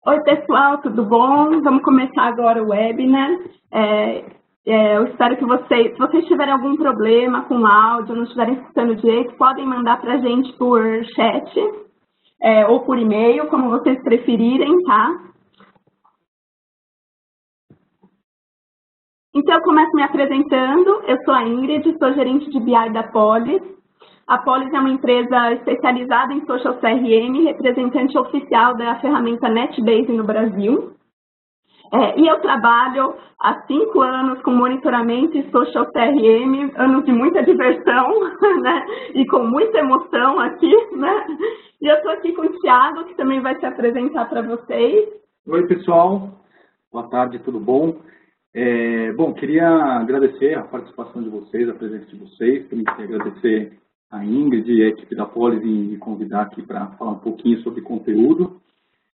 Oi, pessoal, tudo bom? Vamos começar agora o webinar. Eu espero que se vocês tiverem algum problema com o áudio, não estiverem escutando direito, podem mandar para a gente por chat ou por e-mail, como vocês preferirem, tá? Então, eu começo me apresentando. Eu sou a Ingrid, sou gerente de BI da Polis. A Polis é uma empresa especializada em Social CRM, representante oficial da ferramenta NetBase no Brasil. E eu trabalho há 5 anos com monitoramento e Social CRM, anos de muita diversão, né? E com muita emoção aqui, né? E eu estou aqui com o Thiago, que também vai se apresentar para vocês. Oi, pessoal. Boa tarde, tudo bom? Queria agradecer a participação de vocês, a presença de vocês. Também queria agradecer a Ingrid e a equipe da Polis em me convidar aqui para falar um pouquinho sobre conteúdo.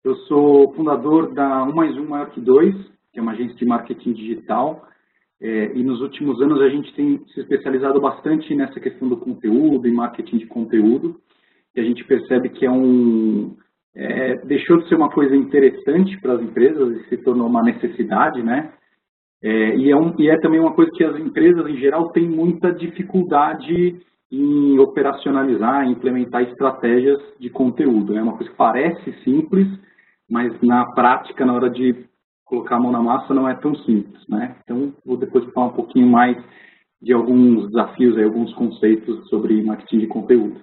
Eu sou fundador da 1 mais 1 maior que 2, que é uma agência de marketing digital, e nos últimos anos a gente tem se especializado bastante nessa questão do conteúdo e marketing de conteúdo, e a gente percebe que deixou de ser uma coisa interessante para as empresas e se tornou uma necessidade, né? E é também uma coisa que as empresas, em geral, têm muita dificuldade em operacionalizar, em implementar estratégias de conteúdo. É uma coisa que parece simples, mas na prática, na hora de colocar a mão na massa, não é tão simples, né? Então, vou depois falar um pouquinho mais de alguns desafios, alguns conceitos sobre marketing de conteúdo.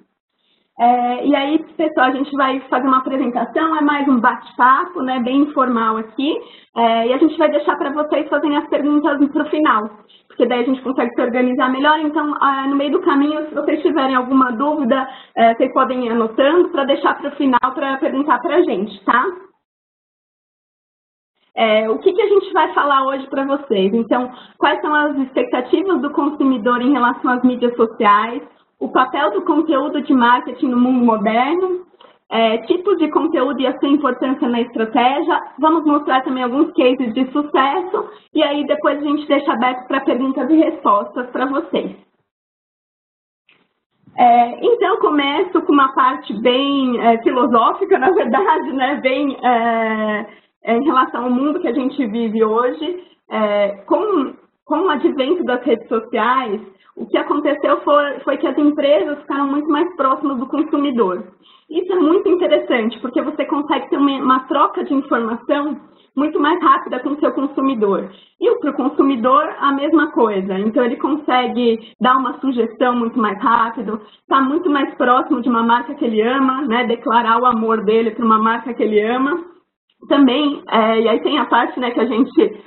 E aí, pessoal, a gente vai fazer uma apresentação, é mais um bate-papo, né, bem informal aqui, e a gente vai deixar para vocês fazerem as perguntas para o final, porque daí a gente consegue se organizar melhor. Então, no meio do caminho, se vocês tiverem alguma dúvida, vocês podem ir anotando para deixar para o final para perguntar para a gente, tá? O que a gente vai falar hoje para vocês? Então, quais são as expectativas do consumidor em relação às mídias sociais, o papel do conteúdo de marketing no mundo moderno, tipos de conteúdo e a sua importância na estratégia. Vamos mostrar também alguns cases de sucesso e aí depois a gente deixa aberto para perguntas e respostas para vocês. Então, eu começo com uma parte bem filosófica, na verdade, né? Bem em relação ao mundo que a gente vive hoje. Com o advento das redes sociais, o que aconteceu foi que as empresas ficaram muito mais próximas do consumidor. Isso é muito interessante, porque você consegue ter uma troca de informação muito mais rápida com o seu consumidor. E para o consumidor, a mesma coisa. Então, ele consegue dar uma sugestão muito mais rápido, estar muito mais próximo de uma marca que ele ama, né, declarar o amor dele para uma marca que ele ama. Também, e aí tem a parte, né, que a gente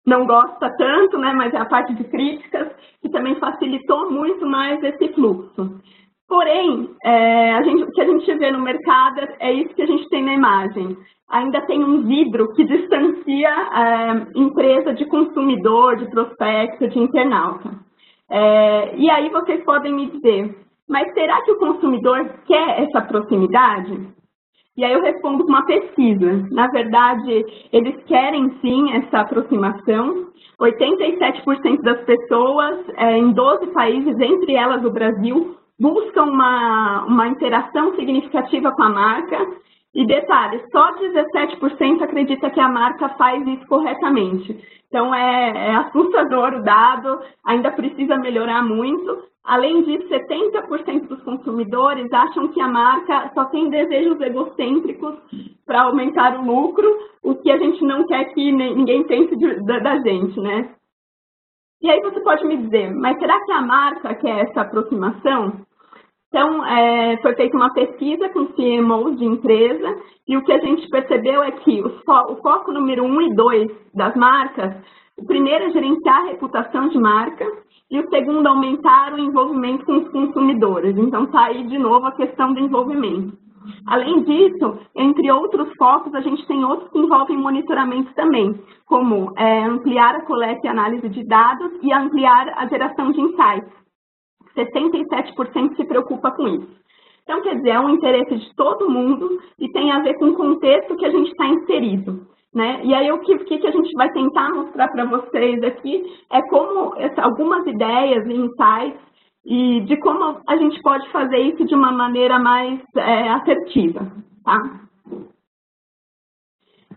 não gosta tanto, né, mas é a parte de críticas, que também facilitou muito mais esse fluxo. Porém, o que a gente vê no mercado é isso que a gente tem na imagem. Ainda tem um vidro que distancia empresa de consumidor, de prospecto, de internauta. E aí vocês podem me dizer, mas será que o consumidor quer essa proximidade? E aí eu respondo com uma pesquisa. Na verdade, eles querem sim essa aproximação. 87% das pessoas em 12 países, entre elas o Brasil, buscam uma interação significativa com a marca. E detalhe, só 17% acredita que a marca faz isso corretamente. Então, é assustador o dado, ainda precisa melhorar muito. Além disso, 70% dos consumidores acham que a marca só tem desejos egocêntricos para aumentar o lucro, o que a gente não quer que ninguém pense da gente, né? E aí você pode me dizer, mas será que a marca quer essa aproximação? Então, foi feita uma pesquisa com CMOs de empresa e o que a gente percebeu é que o foco número 1 e 2 das marcas, o primeiro é gerenciar a reputação de marca e o segundo, aumentar o envolvimento com os consumidores. Então, está aí de novo a questão do envolvimento. Além disso, entre outros focos, a gente tem outros que envolvem monitoramento também, como ampliar a coleta e análise de dados e ampliar a geração de insights. 67% se preocupa com isso. Então, quer dizer, é um interesse de todo mundo e tem a ver com o contexto que a gente está inserido, né? E aí, o que a gente vai tentar mostrar para vocês aqui é como algumas ideias e insights e de como a gente pode fazer isso de uma maneira mais assertiva, tá?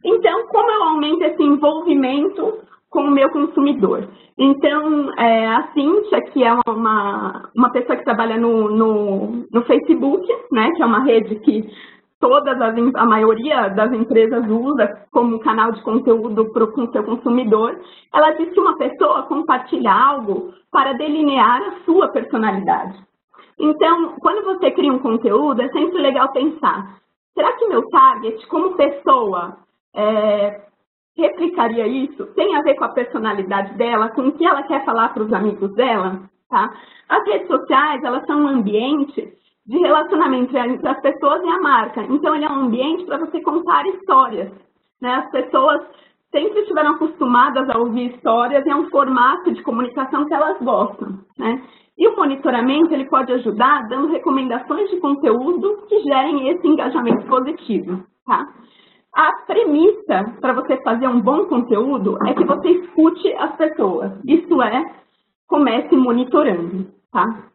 Então, como eu aumento esse envolvimento com o meu consumidor? Então, a Cíntia, que é uma pessoa que trabalha no Facebook, né, que é uma rede que a maioria das empresas usa como canal de conteúdo com o seu consumidor, ela diz que uma pessoa compartilha algo para delinear a sua personalidade. Então, quando você cria um conteúdo, é sempre legal pensar, será que meu target, como pessoa, replicaria isso? Tem a ver com a personalidade dela, com o que ela quer falar para os amigos dela? Tá? As redes sociais, elas são um ambiente de relacionamento entre as pessoas e a marca. Então, ele é um ambiente para você contar histórias, né? As pessoas sempre estiveram acostumadas a ouvir histórias e é um formato de comunicação que elas gostam, né? E o monitoramento, ele pode ajudar dando recomendações de conteúdo que gerem esse engajamento positivo, tá? A premissa para você fazer um bom conteúdo é que você escute as pessoas, isso é, comece monitorando, tá?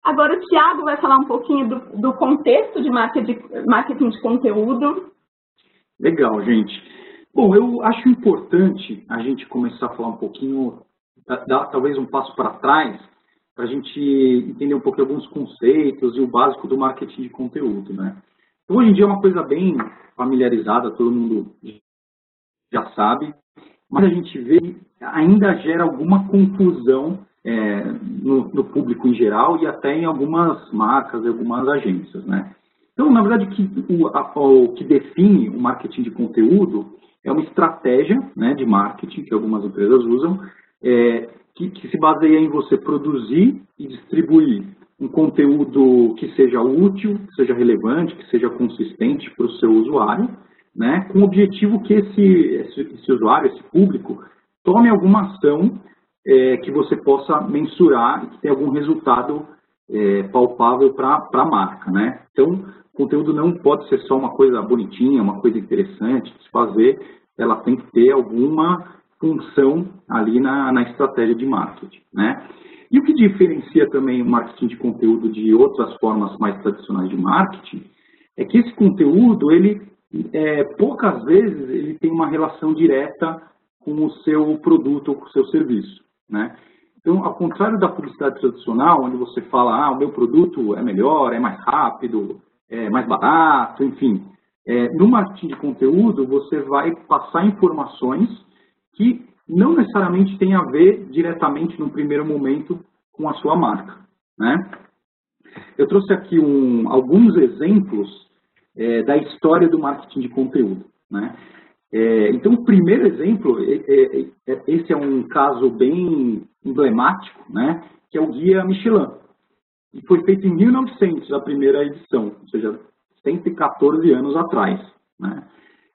Agora o Thiago vai falar um pouquinho do contexto de marketing de conteúdo. Legal, gente. Bom, eu acho importante a gente começar a falar um pouquinho, dar talvez um passo para trás, para a gente entender um pouco alguns conceitos e o básico do marketing de conteúdo, né? Então, hoje em dia é uma coisa bem familiarizada, todo mundo já sabe, mas a gente vê que ainda gera alguma confusão no público em geral e até em algumas marcas e algumas agências, né? Então, na verdade, o que define o marketing de conteúdo é uma estratégia, né, de marketing que algumas empresas usam, que se baseia em você produzir e distribuir um conteúdo que seja útil, que seja relevante, que seja consistente para o seu usuário, né, com o objetivo que esse usuário, esse público, tome alguma ação que você possa mensurar e que tenha algum resultado palpável para a marca, né? Então, o conteúdo não pode ser só uma coisa bonitinha, uma coisa interessante de se fazer, ela tem que ter alguma função ali na estratégia de marketing, né? E o que diferencia também o marketing de conteúdo de outras formas mais tradicionais de marketing é que esse conteúdo, ele poucas vezes ele tem uma relação direta com o seu produto ou com o seu serviço, né? Então, ao contrário da publicidade tradicional, onde você fala, o meu produto é melhor, é mais rápido, é mais barato, enfim. No marketing de conteúdo, você vai passar informações que não necessariamente têm a ver diretamente, no primeiro momento, com a sua marca, né? Eu trouxe aqui alguns exemplos da história do marketing de conteúdo, né? Então, o primeiro exemplo, esse é um caso bem emblemático, né, que é o Guia Michelin. E foi feito em 1900, a primeira edição, ou seja, 114 anos atrás, né?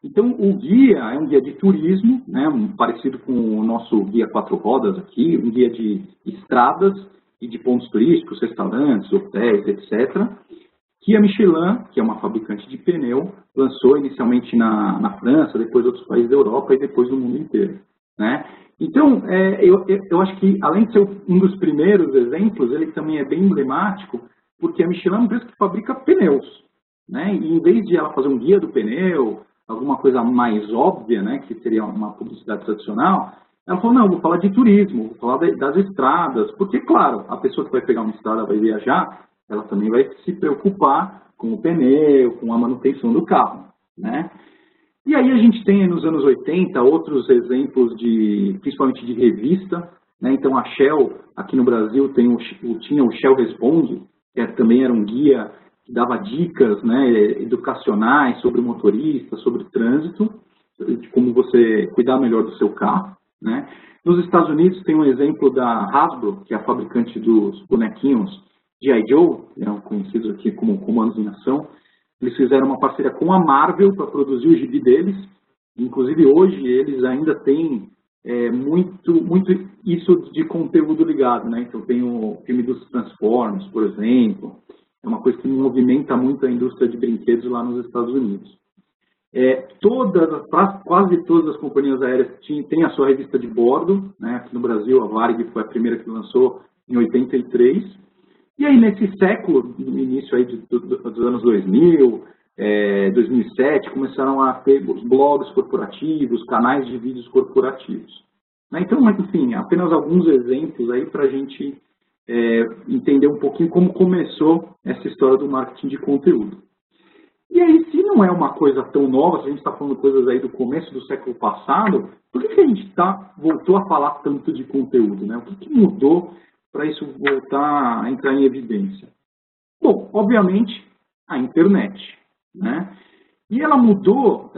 Então, o guia é um guia de turismo, né, parecido com o nosso guia 4 rodas aqui, um guia de estradas e de pontos turísticos, restaurantes, hotéis, etc., que a Michelin, que é uma fabricante de pneu, lançou inicialmente na França, depois outros países da Europa e depois no mundo inteiro, né? Então, eu acho que, além de ser um dos primeiros exemplos, ele também é bem emblemático, porque a Michelin é uma empresa que fabrica pneus, né? E em vez de ela fazer um guia do pneu, alguma coisa mais óbvia, né, que seria uma publicidade tradicional, ela falou, não, vou falar de turismo, vou falar das estradas, porque, claro, a pessoa que vai pegar uma estrada, vai viajar, ela também vai se preocupar com o pneu, com a manutenção do carro, né? E aí a gente tem, nos anos 80, outros exemplos, principalmente de revista, né? Então a Shell, aqui no Brasil, tinha o Shell Responde, que também era um guia que dava dicas, né, educacionais sobre o motorista, sobre o trânsito, de como você cuidar melhor do seu carro, né? Nos Estados Unidos tem um exemplo da Hasbro, que é a fabricante dos bonequinhos G.I. Joe, que são conhecidos aqui como Comandos em Ação. Eles fizeram uma parceria com a Marvel para produzir o gibi deles. Inclusive, hoje, eles ainda têm muito isso de conteúdo ligado, né? Então, tem o filme dos Transformers, por exemplo. É uma coisa que movimenta muito a indústria de brinquedos lá nos Estados Unidos. Quase todas as companhias aéreas têm a sua revista de bordo, né? Aqui no Brasil, a Varig foi a primeira que lançou em 83. E aí, nesse século, no início aí dos anos 2000, 2007, começaram a ter os blogs corporativos, canais de vídeos corporativos. Né? Então, enfim, apenas alguns exemplos aí para a gente entender um pouquinho como começou essa história do marketing de conteúdo. E aí, se não é uma coisa tão nova, se a gente está falando coisas aí do começo do século passado, por que a gente voltou a falar tanto de conteúdo? Né? O que mudou para isso voltar a entrar em evidência? Bom, obviamente, a internet. Né? E ela mudou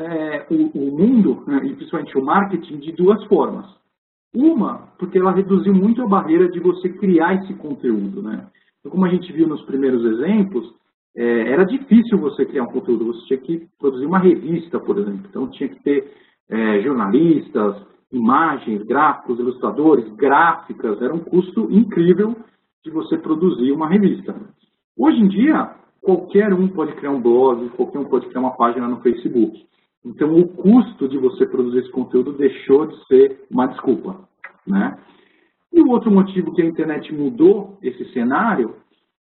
o mundo, né, e principalmente o marketing, de duas formas. Uma, porque ela reduziu muito a barreira de você criar esse conteúdo. Né? Então, como a gente viu nos primeiros exemplos, era difícil você criar um conteúdo, você tinha que produzir uma revista, por exemplo. Então, tinha que ter jornalistas, imagens, gráficos, ilustradores, gráficas. Era um custo incrível de você produzir uma revista. Hoje em dia, qualquer um pode criar um blog, qualquer um pode criar uma página no Facebook. Então, o custo de você produzir esse conteúdo deixou de ser uma desculpa. Né? E o outro motivo que a internet mudou esse cenário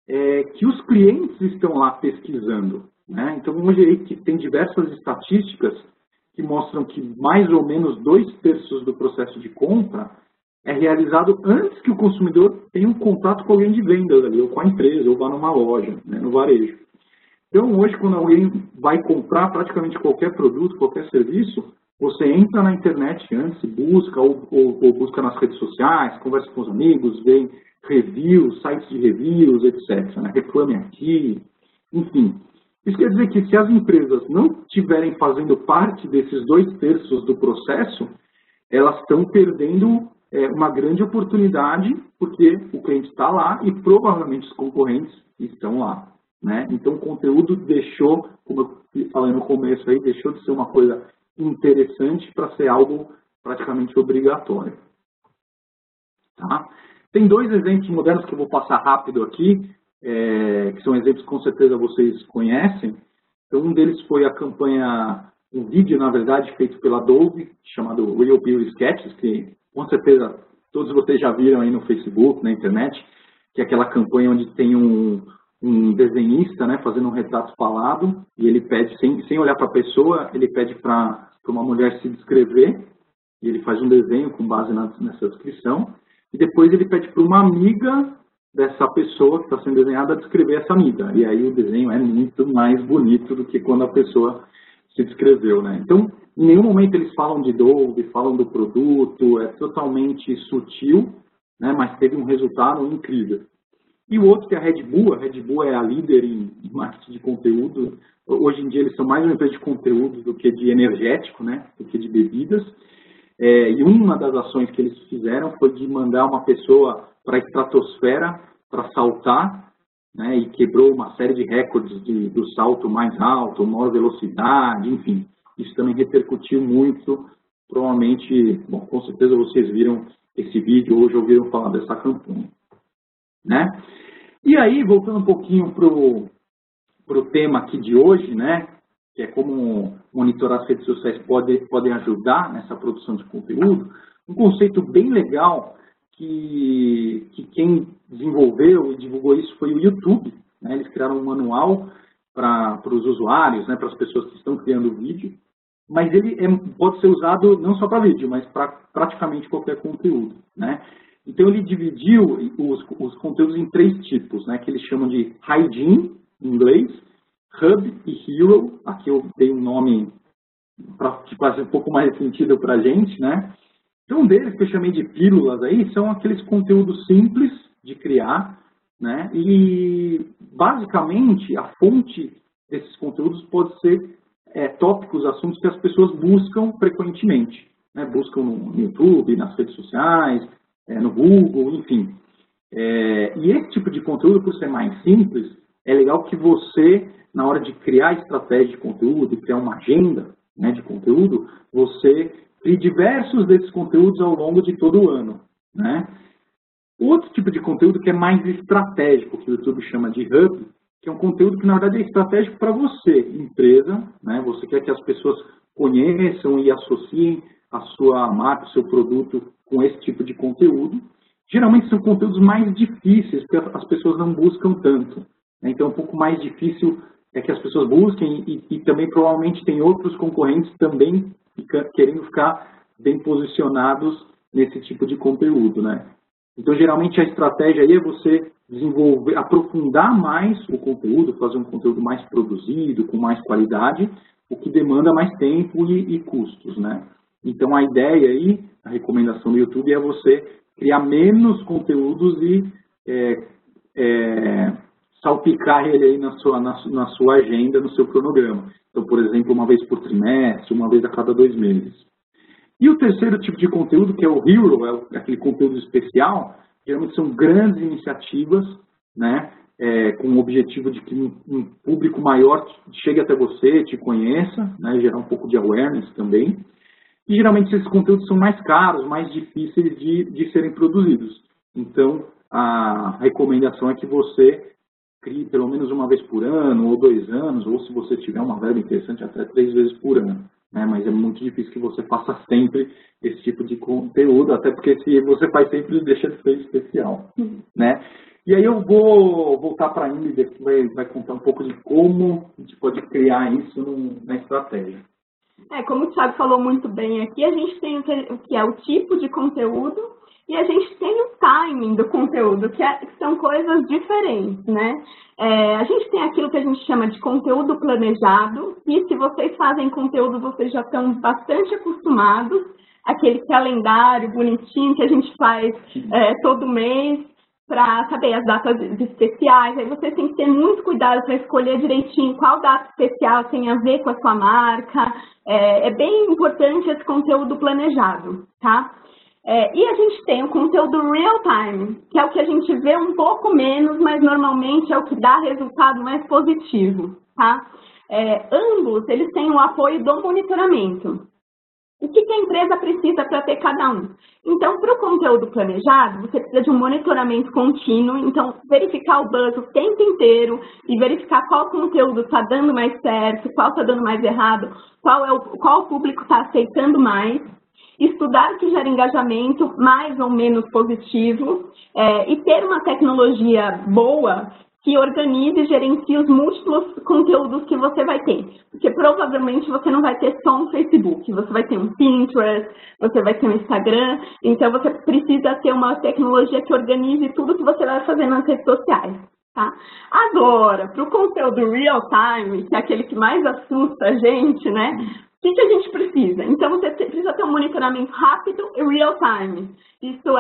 é que os clientes estão lá pesquisando. Né? Então, hoje aí que tem diversas estatísticas que mostram que mais ou menos 2/3 do processo de compra é realizado antes que o consumidor tenha um contato com alguém de vendas ali, ou com a empresa, ou vá numa loja, né, no varejo. Então, hoje, quando alguém vai comprar praticamente qualquer produto, qualquer serviço, você entra na internet antes, busca, ou busca nas redes sociais, conversa com os amigos, vê reviews, sites de reviews, etc. Né? Reclame aqui, enfim. Isso quer dizer que se as empresas não estiverem fazendo parte desses 2/3 do processo, elas estão perdendo uma grande oportunidade, porque o cliente está lá e provavelmente os concorrentes estão lá. Né? Então, o conteúdo deixou, como eu falei no começo, aí, deixou de ser uma coisa interessante para ser algo praticamente obrigatório. Tá? Tem dois exemplos modernos que eu vou passar rápido aqui, que são exemplos que com certeza vocês conhecem. Então, um deles foi a campanha, um vídeo, na verdade, feito pela Adobe, chamado Real Beauty Sketches, que com certeza todos vocês já viram aí no Facebook, na internet, que é aquela campanha onde tem um desenhista, né, fazendo um retrato falado, e ele pede, sem olhar para a pessoa, ele pede para uma mulher se descrever, e ele faz um desenho com base nessa descrição, e depois ele pede para uma amiga dessa pessoa que está sendo desenhada descrever essa amiga, e aí o desenho é muito mais bonito do que quando a pessoa se descreveu. Né? Então, em nenhum momento eles falam de Adobe, falam do produto, é totalmente sutil, né, mas teve um resultado incrível. E o outro que é a Red Bull é a líder em marketing de conteúdo. Hoje em dia eles são mais uma empresa de conteúdo do que de energético, né, do que de bebidas. E uma das ações que eles fizeram foi de mandar uma pessoa para a estratosfera para saltar, né, e quebrou uma série de recordes do salto mais alto, maior velocidade, enfim. Isso também repercutiu muito, provavelmente, bom, com certeza vocês viram esse vídeo ou já ouviram falar dessa campanha. Né? E aí, voltando um pouquinho para o tema aqui de hoje, né, que é como monitorar as redes sociais podem ajudar nessa produção de conteúdo, um conceito bem legal que quem desenvolveu e divulgou isso foi o YouTube. Né? Eles criaram um manual para os usuários, né, para as pessoas que estão criando vídeo, mas ele pode ser usado não só para vídeo, mas para praticamente qualquer conteúdo. Né? Então, ele dividiu os conteúdos em 3 tipos, né, que eles chamam de Hygiene, em inglês, Hub e Hero. Aqui eu dei um nome que faz um pouco mais sentido para a gente. Né? Então, um deles, que eu chamei de pílulas, aí, são aqueles conteúdos simples de criar. Né? E, basicamente, a fonte desses conteúdos pode ser tópicos, assuntos que as pessoas buscam frequentemente. Né? Buscam no YouTube, nas redes sociais, no Google, enfim. E esse tipo de conteúdo, por ser mais simples, é legal que você, na hora de criar estratégia de conteúdo, de criar uma agenda, né, de conteúdo, você crie diversos desses conteúdos ao longo de todo o ano. Né? Outro tipo de conteúdo que é mais estratégico, que o YouTube chama de Hub, que é um conteúdo que, na verdade, é estratégico para você, empresa. Né? Você quer que as pessoas conheçam e associem a sua marca, o seu produto com esse tipo de conteúdo. Geralmente são conteúdos mais difíceis, porque as pessoas não buscam tanto. Né? Então é um pouco mais difícil é que as pessoas busquem e também provavelmente tem outros concorrentes também querendo ficar bem posicionados nesse tipo de conteúdo, né? Então, geralmente, a estratégia aí é você desenvolver, aprofundar mais o conteúdo, fazer um conteúdo mais produzido, com mais qualidade, o que demanda mais tempo e custos, né? Então, a ideia aí, a recomendação do YouTube é você criar menos conteúdos e salpicar ele aí na sua agenda, no seu cronograma. Então, por exemplo, uma vez por trimestre, uma vez a cada 2 meses. E o terceiro tipo de conteúdo, que é o Hero, é aquele conteúdo especial, geralmente são grandes iniciativas, né, com o objetivo de que um público maior chegue até você, te conheça, né, gerar um pouco de awareness também. E geralmente esses conteúdos são mais caros, mais difíceis de serem produzidos. Então, a recomendação é que você crie pelo menos uma vez por ano, ou 2 anos, ou se você tiver uma verba interessante, até 3 vezes por ano. Né? Mas é muito difícil que você faça sempre esse tipo de conteúdo, até porque se você faz sempre, deixa de ser especial. Né? E aí eu vou voltar para a Ingrid, que vai contar um pouco de como a gente pode criar isso na estratégia. Como o Thiago falou muito bem aqui, a gente tem o que é o tipo de conteúdo e a gente tem o timing do conteúdo, que são coisas diferentes, né? A gente tem aquilo que a gente chama de conteúdo planejado, e se vocês fazem conteúdo, vocês já estão bastante acostumados, aquele calendário bonitinho que a gente faz todo mês, para saber as datas especiais. Aí você tem que ter muito cuidado para escolher direitinho qual data especial tem a ver com a sua marca. É bem importante esse conteúdo planejado, tá? E a gente tem o conteúdo real time, que é o que a gente vê um pouco menos, mas normalmente é o que dá resultado mais positivo, tá? Ambos, eles têm o apoio do monitoramento. O que a empresa precisa para ter cada um? Então, para o conteúdo planejado, você precisa de um monitoramento contínuo, então verificar o buzz o tempo inteiro e verificar qual conteúdo está dando mais certo, qual está dando mais errado, qual público está aceitando mais, estudar o que gera engajamento mais ou menos positivo e ter uma tecnologia boa que organize e gerencie os múltiplos conteúdos que você vai ter. Porque provavelmente você não vai ter só um Facebook, você vai ter um Pinterest, você vai ter um Instagram, então você precisa ter uma tecnologia que organize tudo que você vai fazer nas redes sociais. Tá? Agora, para o conteúdo real time, que é aquele que mais assusta a gente, né? O que a gente precisa? Então, você precisa ter um monitoramento rápido e real time. Isso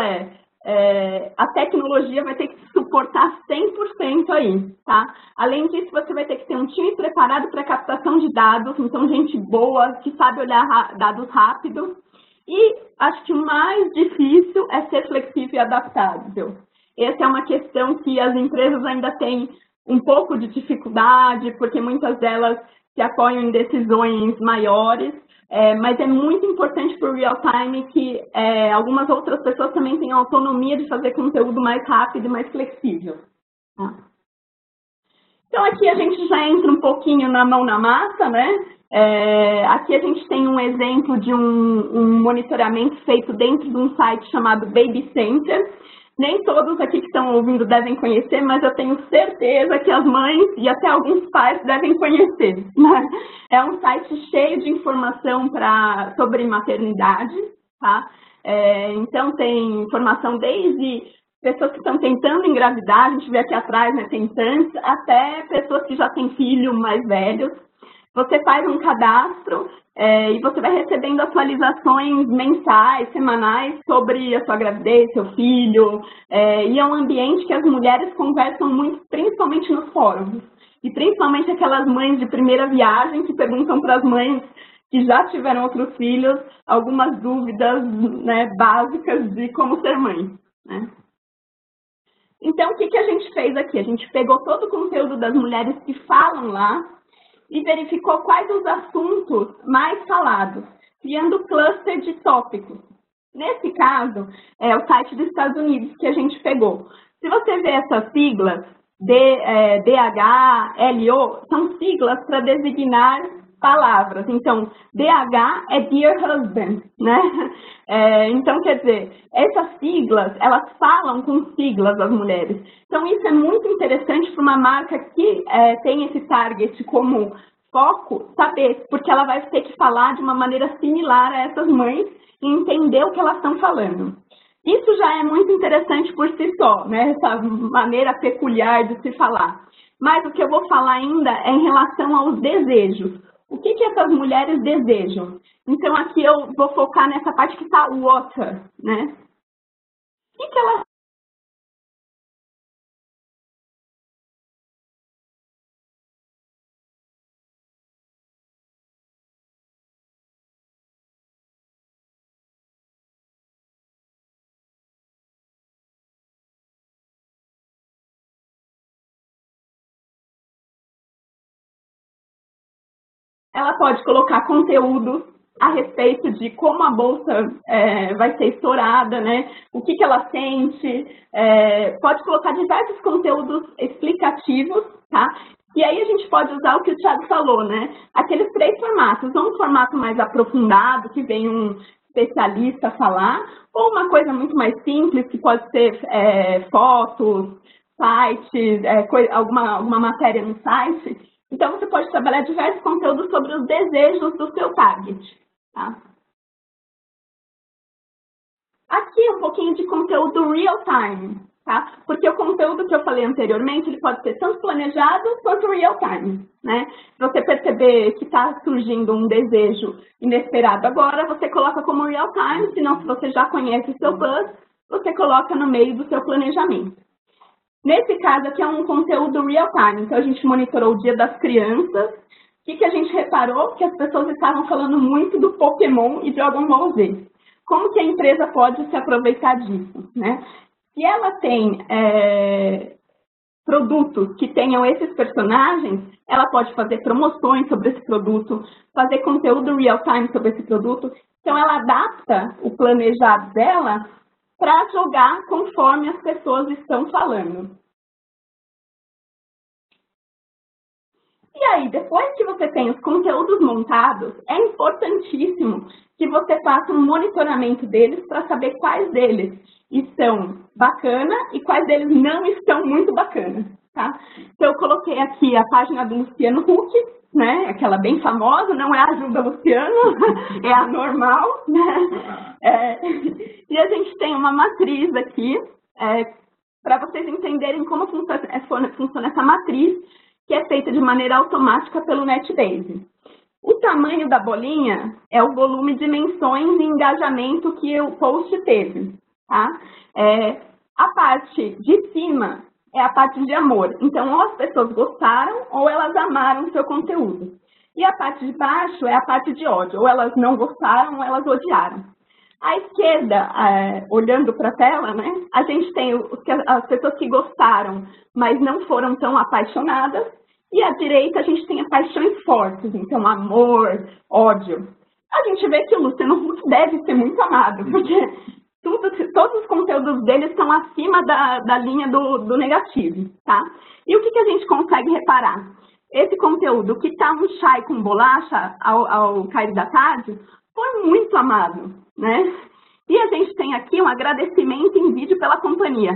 a tecnologia vai ter que suportar 100% aí, tá? Além disso, você vai ter que ter um time preparado para captação de dados, então gente boa, que sabe olhar dados rápidos. E acho que o mais difícil é ser flexível e adaptável. Essa é uma questão que as empresas ainda têm um pouco de dificuldade, porque muitas delas se apoiam em decisões maiores, mas é muito importante para o real time que algumas outras pessoas também tenham autonomia de fazer conteúdo mais rápido e mais flexível. Tá? Então, aqui a gente já entra um pouquinho na mão na massa, né? Aqui a gente tem um exemplo de um monitoramento feito dentro de um site chamado Baby Center. Nem todos aqui que estão ouvindo devem conhecer, mas eu tenho certeza que as mães e até alguns pais devem conhecer. Né? É um site cheio de informação sobre maternidade, tá? Então tem informação desde pessoas que estão tentando engravidar, a gente vê aqui atrás, né, tentantes, até pessoas que já têm filhos mais velhos. Você faz um cadastro e você vai recebendo atualizações mensais, semanais sobre a sua gravidez, seu filho. E é um ambiente que as mulheres conversam muito, principalmente nos fóruns. E principalmente aquelas mães de primeira viagem que perguntam para as mães que já tiveram outros filhos algumas dúvidas, né, básicas de como ser mãe. Né? Então, o que a gente fez aqui? A gente pegou todo o conteúdo das mulheres que falam lá e verificou quais os assuntos mais falados, criando cluster de tópicos. Nesse caso, é o site dos Estados Unidos que a gente pegou. Se você vê essas siglas, DHLO, são siglas para designar palavras. Então, DH é Dear Husband, né? Então, quer dizer, essas siglas, elas falam com siglas das mulheres. Então, isso é muito interessante para uma marca que tem esse target como foco, saber, porque ela vai ter que falar de uma maneira similar a essas mães e entender o que elas estão falando. Isso já é muito interessante por si só, né? Essa maneira peculiar de se falar. Mas o que eu vou falar ainda é em relação aos desejos. O que essas mulheres desejam? Então, aqui eu vou focar nessa parte que está water, né? O que elas ela pode colocar conteúdo a respeito de como a bolsa vai ser estourada, né? O que ela sente, pode colocar diversos conteúdos explicativos, tá? E aí a gente pode usar o que o Thiago falou, né? Aqueles 3 formatos, ou um formato mais aprofundado, que vem um especialista falar, ou uma coisa muito mais simples, que pode ser fotos, site, alguma matéria no site. Então, você pode trabalhar diversos conteúdos sobre os desejos do seu target, tá? Aqui um pouquinho de conteúdo real time, tá? Porque o conteúdo que eu falei anteriormente, ele pode ser tanto planejado quanto real time, né? Se você perceber que está surgindo um desejo inesperado agora, você coloca como real time, senão se você já conhece o seu buzz, você coloca no meio do seu planejamento. Nesse caso aqui é um conteúdo real time, então a gente monitorou o Dia das Crianças. O que a gente reparou? Que as pessoas estavam falando muito do Pokémon e Dragon Ball Z. Como que a empresa pode se aproveitar disso, né? Se ela tem produtos que tenham esses personagens, ela pode fazer promoções sobre esse produto, fazer conteúdo real time sobre esse produto. Então ela adapta o planejado dela para jogar conforme as pessoas estão falando. E aí, depois que você tem os conteúdos montados, é importantíssimo que você faça um monitoramento deles para saber quais deles estão bacana e quais deles não estão muito bacanas, tá? Então, eu coloquei aqui a página do Luciano Huck, né? Aquela bem famosa, não é a Ajuda Luciano, é a normal, né? E a gente tem uma matriz aqui, para vocês entenderem como funciona essa matriz, que é feita de maneira automática pelo NetBase. O tamanho da bolinha é o volume de menções e engajamento que o post teve, tá? A parte de cima é a parte de amor. Então, ou as pessoas gostaram ou elas amaram o seu conteúdo. E a parte de baixo é a parte de ódio. Ou elas não gostaram ou elas odiaram. À esquerda, olhando para a tela, né, a gente tem as pessoas que gostaram, mas não foram tão apaixonadas. E à direita, a gente tem as paixões fortes, então amor, ódio. A gente vê que o Luciano Huck deve ser muito amado, porque todos os conteúdos dele estão acima da linha do negativo, tá? E o que a gente consegue reparar? Esse conteúdo que está um chai com bolacha ao cair da tarde foi muito amado, né? E a gente tem aqui um agradecimento em vídeo pela companhia,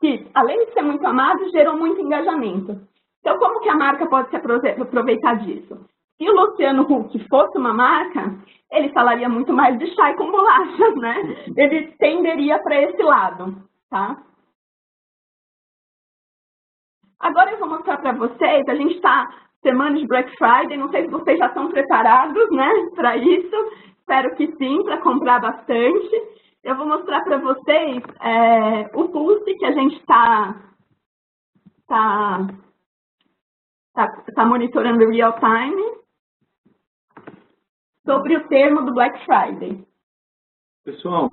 que além de ser muito amado, gerou muito engajamento. Então, como que a marca pode se aproveitar disso? Se o Luciano Huck fosse uma marca, ele falaria muito mais de chai com bolachas, né? Ele tenderia para esse lado, tá? Agora eu vou mostrar para vocês, a gente está semana de Black Friday, não sei se vocês já estão preparados, né, para isso. Espero que sim, para comprar bastante. Eu vou mostrar para vocês o pulse que a gente está monitorando real time sobre o termo do Black Friday. Pessoal,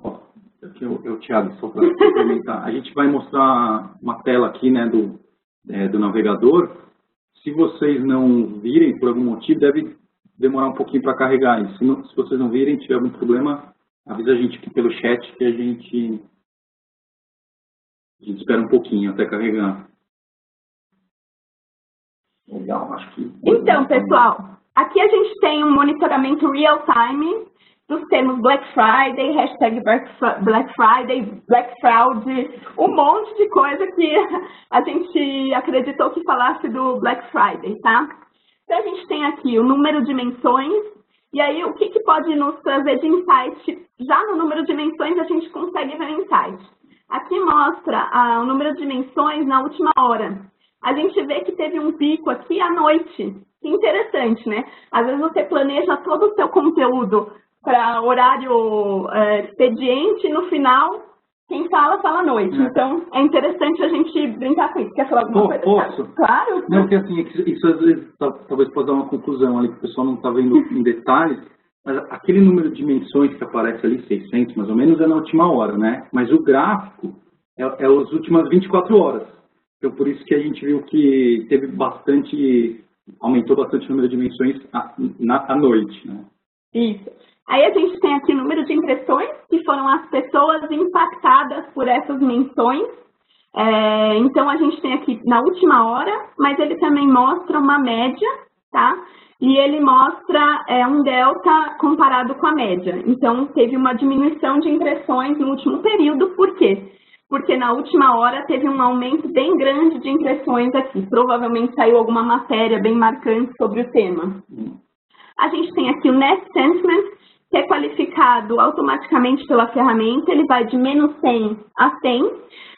aqui eu Thiago, só para complementar, a gente vai mostrar uma tela aqui, né, do navegador. Se vocês não virem, por algum motivo, deve demorar um pouquinho para carregar isso. Se vocês não virem, tiver algum problema, avisa a gente aqui pelo chat que a gente espera um pouquinho até carregar. Legal, acho que... Então, pessoal, aqui a gente tem um monitoramento real time dos termos Black Friday, hashtag Black Friday, Black Fraud, um monte de coisa que a gente acreditou que falasse do Black Friday, tá? Então, a gente tem aqui o número de menções, e aí o que pode nos trazer de insight? Já no número de menções, a gente consegue ver insight. Aqui mostra o número de menções na última hora. A gente vê que teve um pico aqui à noite. Que interessante, né? Às vezes você planeja todo o seu conteúdo para horário expediente e no final, quem fala à noite. Então, é interessante a gente brincar com isso. Quer falar alguma coisa? Posso? Claro. Não, porque assim, isso às vezes talvez pode dar uma confusão ali, que o pessoal não está vendo em detalhes, mas aquele número de menções que aparece ali, 600 mais ou menos, é na última hora, né? Mas o gráfico é as últimas 24 horas. Então, por isso que a gente viu que teve aumentou bastante o número de menções à noite, né? Isso. Aí a gente tem aqui o número de impressões, que foram as pessoas impactadas por essas menções. Então, a gente tem aqui na última hora, mas ele também mostra uma média, tá? E ele mostra um delta comparado com a média. Então, teve uma diminuição de impressões no último período. Por quê? Porque na última hora teve um aumento bem grande de impressões aqui. Provavelmente saiu alguma matéria bem marcante sobre o tema. A gente tem aqui o Net Sentiment, que é qualificado automaticamente pela ferramenta, ele vai de menos 100 a 100.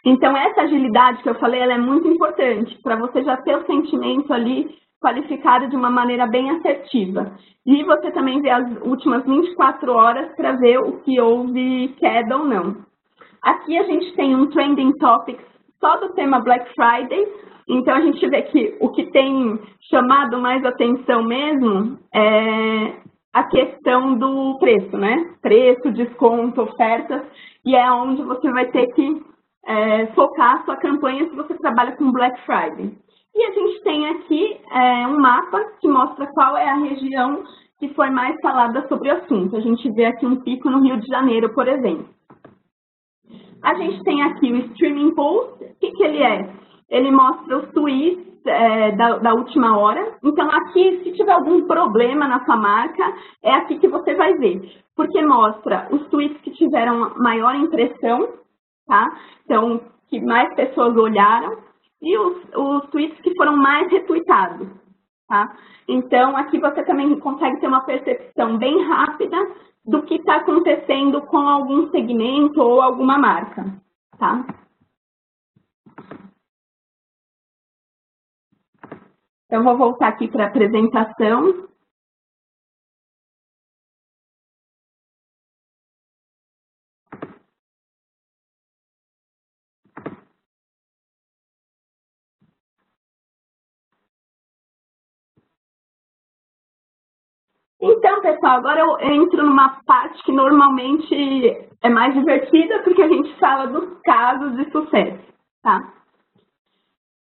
Então, essa agilidade que eu falei, ela é muito importante para você já ter o sentimento ali qualificado de uma maneira bem assertiva. E você também vê as últimas 24 horas para ver o que houve queda ou não. Aqui a gente tem um Trending Topics só do tema Black Friday. Então, a gente vê que o que tem chamado mais atenção mesmo é a questão do preço, né? Preço, desconto, ofertas, e é onde você vai ter que focar a sua campanha se você trabalha com Black Friday. E a gente tem aqui um mapa que mostra qual é a região que foi mais falada sobre o assunto. A gente vê aqui um pico no Rio de Janeiro, por exemplo. A gente tem aqui o Streaming Pulse. O que ele é? Ele mostra os tweets da última hora. Então, aqui, se tiver algum problema na sua marca, é aqui que você vai ver. Porque mostra os tweets que tiveram maior impressão, tá? Então, que mais pessoas olharam, e os tweets que foram mais retweetados, tá? Então, aqui você também consegue ter uma percepção bem rápida do que está acontecendo com algum segmento ou alguma marca, tá? Então, vou voltar aqui para a apresentação. Então, pessoal, agora eu entro numa parte que normalmente é mais divertida, porque a gente fala dos casos de sucesso, tá?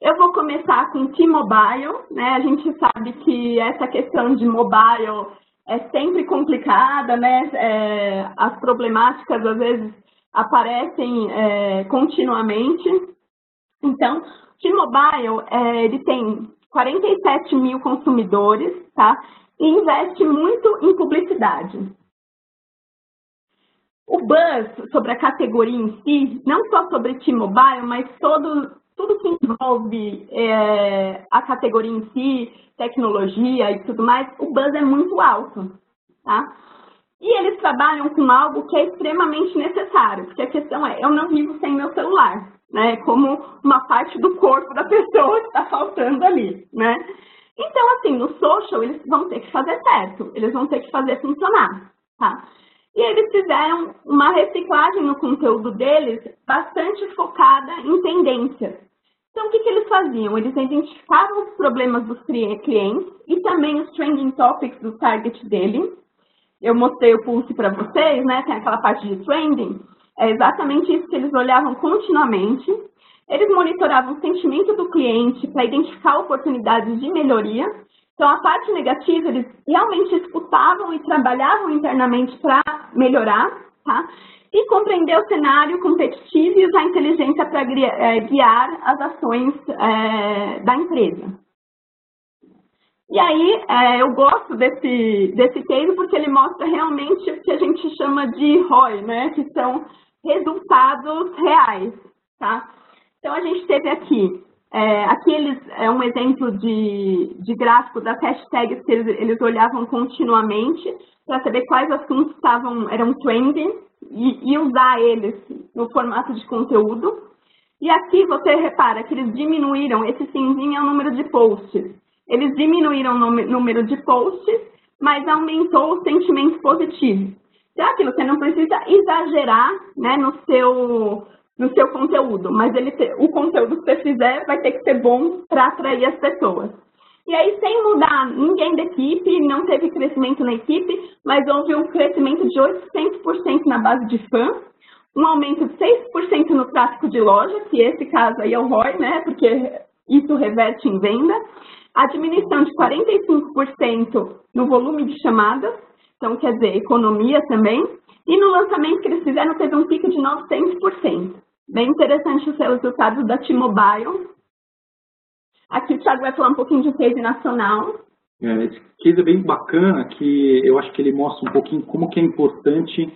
Eu vou começar com o T-Mobile, né? A gente sabe que essa questão de mobile é sempre complicada, né? As problemáticas, às vezes, aparecem continuamente. Então, o T-Mobile, ele tem 47 mil consumidores, tá? E investe muito em publicidade. O buzz sobre a categoria em si, não só sobre T-Mobile, mas tudo que envolve a categoria em si, tecnologia e tudo mais, o buzz é muito alto, tá? E eles trabalham com algo que é extremamente necessário, porque a questão é, eu não vivo sem meu celular, né? Como uma parte do corpo da pessoa que está faltando ali, né? Então, assim, no social, eles vão ter que fazer certo, eles vão ter que fazer funcionar, tá? E eles fizeram uma reciclagem no conteúdo deles bastante focada em tendências. Então, o que eles faziam? Eles identificavam os problemas dos clientes e também os trending topics do target dele. Eu mostrei o Pulse para vocês, né? Tem aquela parte de trending. É exatamente isso que eles olhavam continuamente. Eles monitoravam o sentimento do cliente para identificar oportunidades de melhoria. Então, a parte negativa, eles realmente escutavam e trabalhavam internamente para melhorar, tá? E compreender o cenário competitivo e usar a inteligência para guiar as ações da empresa. E aí, eu gosto desse case porque ele mostra realmente o que a gente chama de ROI, né? Que são resultados reais, tá? Então, a gente teve aqui, é um exemplo de gráfico das hashtags que eles olhavam continuamente para saber quais assuntos eram trending e usar eles no formato de conteúdo. E aqui você repara que eles diminuíram, esse cinzinho é o número de posts. Eles diminuíram o número de posts, mas aumentou o sentimento positivo. Então, aquilo, você não precisa exagerar, né, no seu conteúdo, mas o conteúdo que você fizer vai ter que ser bom para atrair as pessoas. E aí, sem mudar ninguém da equipe, não teve crescimento na equipe, mas houve um crescimento de 800% na base de fã, um aumento de 6% no tráfego de loja, que esse caso aí é o ROI, né, porque isso reverte em venda, a diminuição de 45% no volume de chamadas, então quer dizer, economia também, e no lançamento que eles fizeram teve um pico de 900%. Bem interessante os resultados da T-Mobile. Aqui o Thiago vai falar um pouquinho de case nacional. Esse case é bem bacana, que eu acho que ele mostra um pouquinho como que é importante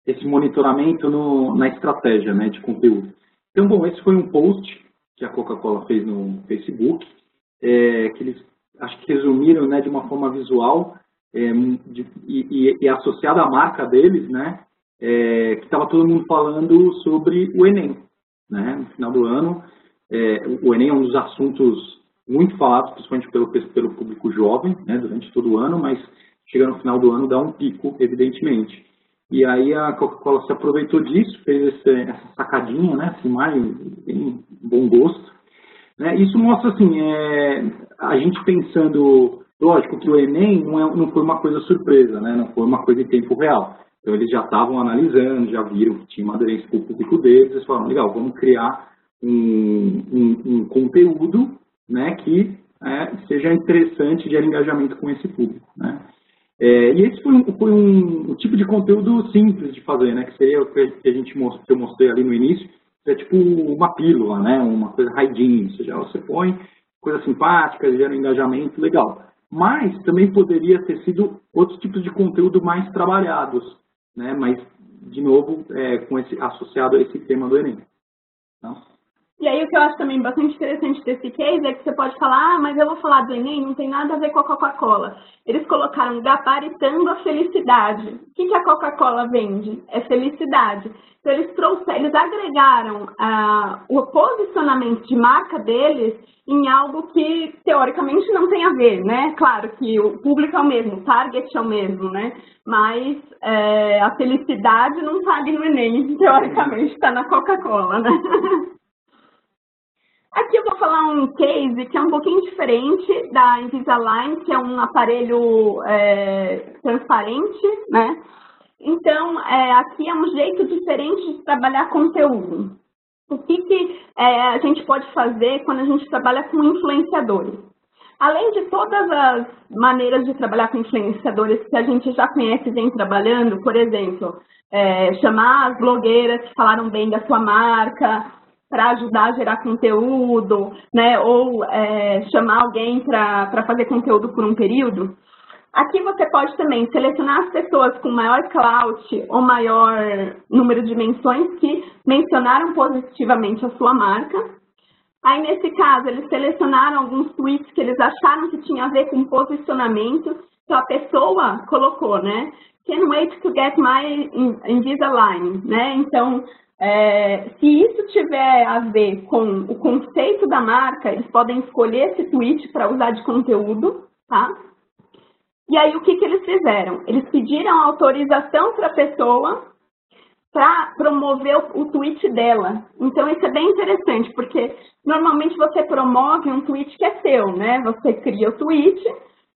esse monitoramento na estratégia, né, de conteúdo. Então, bom, esse foi um post que a Coca-Cola fez no Facebook, que eles acho que resumiram, né, de uma forma visual e associada à marca deles, né, que estava todo mundo falando sobre o Enem, né, no final do ano. O Enem é um dos assuntos muito falados, principalmente pelo público jovem, né, durante todo o ano, mas chega no final do ano dá um pico, evidentemente. E aí a Coca-Cola se aproveitou disso, fez essa sacadinha, né, filmagem em bom gosto. Né? Isso mostra, assim, a gente pensando, lógico que o Enem não foi uma coisa surpresa, né, não foi uma coisa em tempo real. Então eles já estavam analisando, já viram que tinha uma aderência com o público deles, eles falaram, legal, vamos criar um conteúdo, né, que seja interessante, gere engajamento com esse público, né. E esse foi um tipo de conteúdo simples de fazer, né? Que seria o que eu mostrei ali no início, que é tipo uma pílula, né? Uma coisa raidinha, ou seja, você põe coisas simpáticas, gera engajamento, legal. Mas também poderia ter sido outros tipos de conteúdo mais trabalhados, né? Mas, de novo, associado a esse tema do Enem. Tá? E aí o que eu acho também bastante interessante desse case é que você pode falar, mas eu vou falar do Enem, não tem nada a ver com a Coca-Cola. Eles colocaram gabaritando a felicidade. O que a Coca-Cola vende? É felicidade. Então eles agregaram o posicionamento de marca deles em algo que teoricamente não tem a ver, né? Claro que o público é o mesmo, o target é o mesmo, né? Mas a felicidade não está ali no Enem, teoricamente está na Coca-Cola, né? Aqui eu vou falar um case que é um pouquinho diferente da Invisalign, que é um aparelho transparente, né? Então, aqui é um jeito diferente de trabalhar conteúdo. O que a gente pode fazer quando a gente trabalha com influenciadores? Além de todas as maneiras de trabalhar com influenciadores que a gente já conhece e vem trabalhando, por exemplo, chamar as blogueiras que falaram bem da sua marca, para ajudar a gerar conteúdo, né? Ou chamar alguém para fazer conteúdo por um período. Aqui você pode também selecionar as pessoas com maior clout ou maior número de menções que mencionaram positivamente a sua marca. Aí, nesse caso, eles selecionaram alguns tweets que eles acharam que tinha a ver com posicionamento. Então, a pessoa colocou, né? Can't wait to get my Invisalign, né? Então, se isso tiver a ver com o conceito da marca, eles podem escolher esse tweet para usar de conteúdo, tá? E aí, o que eles fizeram? Eles pediram autorização para a pessoa para promover o tweet dela. Então, isso é bem interessante, porque normalmente você promove um tweet que é seu, né? Você cria o tweet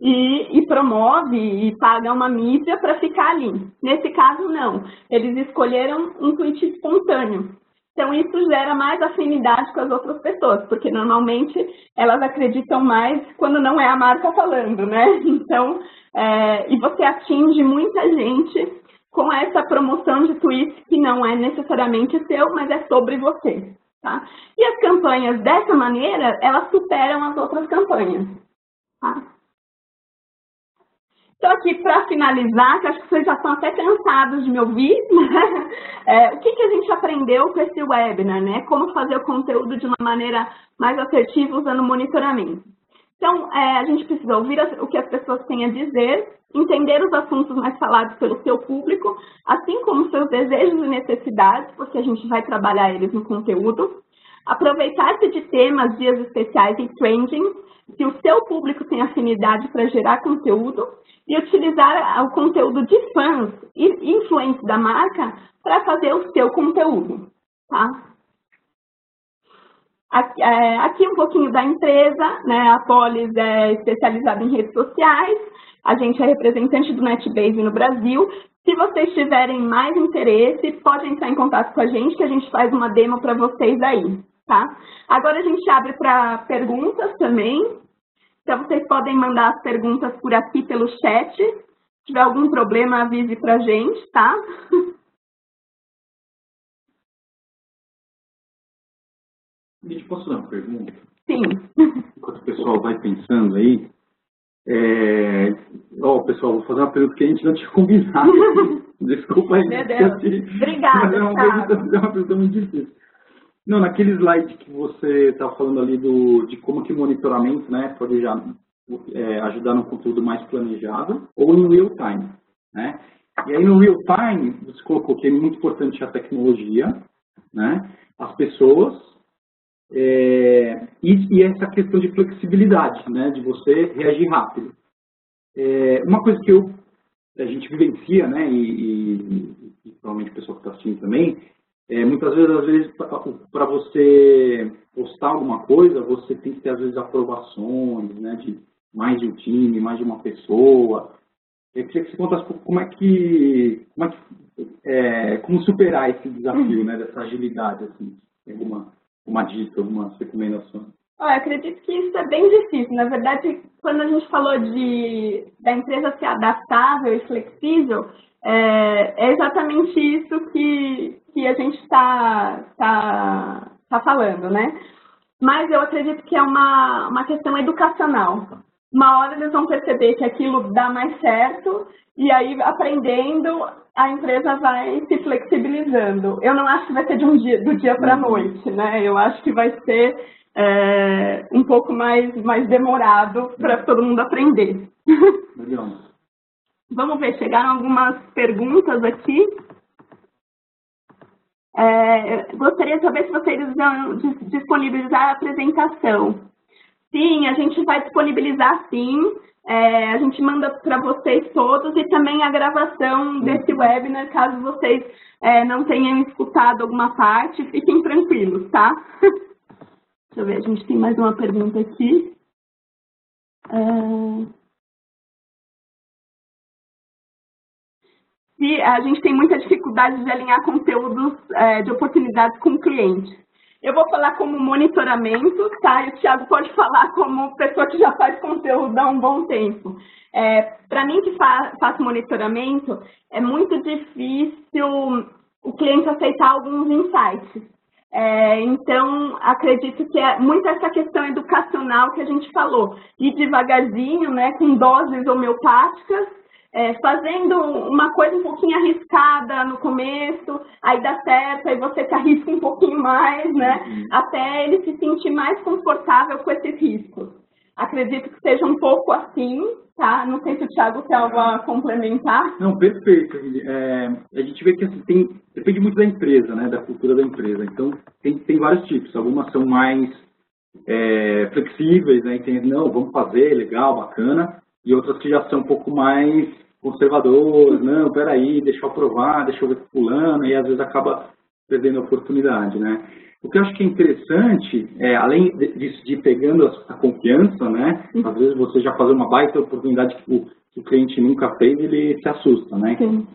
e promove e paga uma mídia para ficar ali. Nesse caso, não. Eles escolheram um tweet espontâneo. Então, isso gera mais afinidade com as outras pessoas, porque normalmente elas acreditam mais quando não é a marca falando, né? Então, e você atinge muita gente com essa promoção de tweets que não é necessariamente seu, mas é sobre você, tá? E as campanhas dessa maneira, elas superam as outras campanhas, tá? Então, aqui, para finalizar, que acho que vocês já estão até cansados de me ouvir, né? O que a gente aprendeu com esse webinar, né? Como fazer o conteúdo de uma maneira mais assertiva usando monitoramento. Então, a gente precisa ouvir o que as pessoas têm a dizer, entender os assuntos mais falados pelo seu público, assim como seus desejos e necessidades, porque a gente vai trabalhar eles no conteúdo, aproveitar-se de temas, dias especiais e trending, se o seu público tem afinidade para gerar conteúdo, e utilizar o conteúdo de fãs e influentes da marca para fazer o seu conteúdo, tá? Aqui um pouquinho da empresa, né? A Polis é especializada em redes sociais, a gente é representante do NetBase no Brasil. Se vocês tiverem mais interesse, pode entrar em contato com a gente, que a gente faz uma demo para vocês aí, tá? Agora a gente abre para perguntas também, então vocês podem mandar as perguntas por aqui pelo chat. Se tiver algum problema, avise para a gente, tá? Posso fazer uma pergunta? Sim. Enquanto o pessoal vai pensando aí, pessoal, vou fazer uma pergunta que a gente não tinha combinado. Desculpa aí. Meu Deus. Obrigada, mas é uma pergunta muito difícil. Não, naquele slide que você estava falando ali de como que o monitoramento, né, pode já, ajudar no conteúdo mais planejado ou no real time, né? E aí no real time, você colocou que é muito importante a tecnologia, né, as pessoas, e essa questão de flexibilidade, né, de você reagir rápido. Uma coisa que a gente vivencia, né, e provavelmente o pessoal que está assistindo também, muitas vezes, para você postar alguma coisa, você tem que ter, às vezes, aprovações, né, de mais de um time, mais de uma pessoa. Eu queria que você contasse como superar esse desafio, né, dessa agilidade, assim, tem uma dica, algumas recomendações? Eu acredito que isso é bem difícil. Na verdade, quando a gente falou da empresa ser adaptável e flexível, é exatamente isso que a gente está falando, né? Mas eu acredito que é uma questão educacional. Uma hora eles vão perceber que aquilo dá mais certo e aí, aprendendo, a empresa vai se flexibilizando. Eu não acho que vai ser do dia para a noite, né? Eu acho que vai ser um pouco mais demorado para todo mundo aprender. Legal. Vamos ver, chegaram algumas perguntas aqui. Gostaria de saber se vocês vão disponibilizar a apresentação. Sim, a gente vai disponibilizar sim. A gente manda para vocês todos e também a gravação desse webinar, caso vocês não tenham escutado alguma parte, fiquem tranquilos, tá? Deixa eu ver, a gente tem mais uma pergunta aqui. Se a gente tem muita dificuldade de alinhar conteúdos de oportunidades com o cliente. Eu vou falar como monitoramento, tá? E o Thiago pode falar como pessoa que já faz conteúdo há um bom tempo. Para mim que faço monitoramento, é muito difícil o cliente aceitar alguns insights. Então, acredito que é muito essa questão educacional que a gente falou. Ir devagarzinho, né, com doses homeopáticas, fazendo uma coisa um pouquinho arriscada no começo, aí dá certo, aí você se arrisca um pouquinho mais, né, até ele se sentir mais confortável com esses riscos. Acredito que seja um pouco assim, tá? Não sei se o Thiago quer algo a complementar. Não, perfeito. A gente vê que assim, depende muito da empresa, né, da cultura da empresa. Então, tem vários tipos. Algumas são mais flexíveis, né, entendem, não, vamos fazer, legal, bacana. E outras que já são um pouco mais conservadoras, não, peraí, deixa eu aprovar, deixa eu ver com fulano, e às vezes acaba perdendo a oportunidade, né. O que eu acho que é interessante, além disso de ir pegando a confiança, né, às vezes você já fazer uma baita oportunidade que o cliente nunca fez, ele se assusta, né. Sim.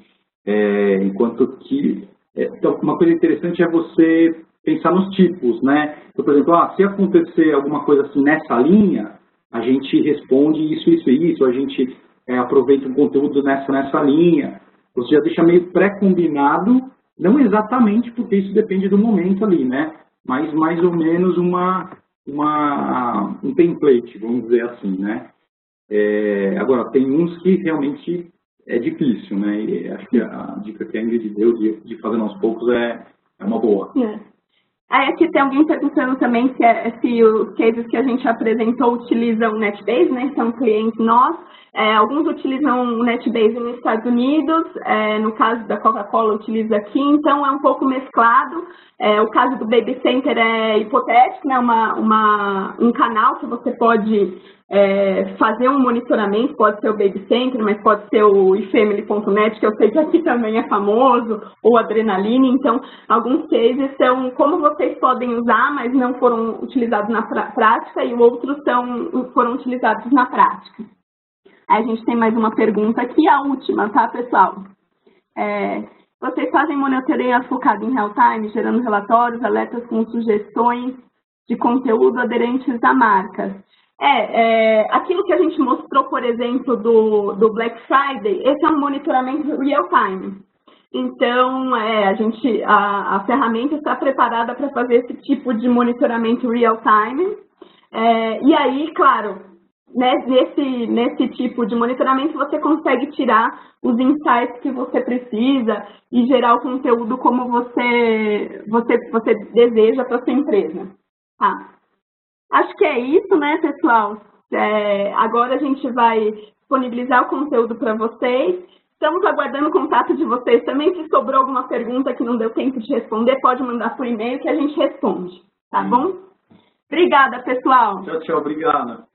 Enquanto que, então, uma coisa interessante é você pensar nos tipos, né. Então, por exemplo, se acontecer alguma coisa assim nessa linha, a gente responde isso, isso e isso, a gente aproveita o conteúdo nessa linha. Você já deixa meio pré-combinado, não exatamente porque isso depende do momento ali, né? Mas mais ou menos um template, vamos dizer assim, né? Agora, tem uns que realmente é difícil, né? E acho que a dica que a Ingrid deu de fazer aos poucos é uma boa. Aí aqui tem alguém perguntando também se os cases que a gente apresentou utilizam o NetBase, né? São clientes nossos. Alguns utilizam o NetBase nos Estados Unidos, no caso da Coca-Cola utiliza aqui, então é um pouco mesclado. O caso do Baby Center é hipotético, né? Um canal que você pode fazer um monitoramento, pode ser o Baby Center, mas pode ser o eFamily.net, que eu sei que aqui também é famoso, ou Adrenaline. Então, alguns cases são como vocês podem usar, mas não foram utilizados na prática, e outros foram utilizados na prática. Aí a gente tem mais uma pergunta aqui, a última, tá, pessoal? Vocês fazem monitoreio focado em real time, gerando relatórios, alertas com sugestões de conteúdo aderentes à marca? Aquilo que a gente mostrou, por exemplo, do Black Friday, esse é um monitoramento real time. Então, a ferramenta está preparada para fazer esse tipo de monitoramento real time. E aí, claro, né, nesse tipo de monitoramento você consegue tirar os insights que você precisa e gerar o conteúdo como você deseja para a sua empresa. Tá? Acho que é isso, né, pessoal? Agora a gente vai disponibilizar o conteúdo para vocês. Estamos aguardando o contato de vocês também. Se sobrou alguma pergunta que não deu tempo de responder, pode mandar por e-mail que a gente responde, tá bom? Obrigada, pessoal. Tchau, tchau. Obrigada.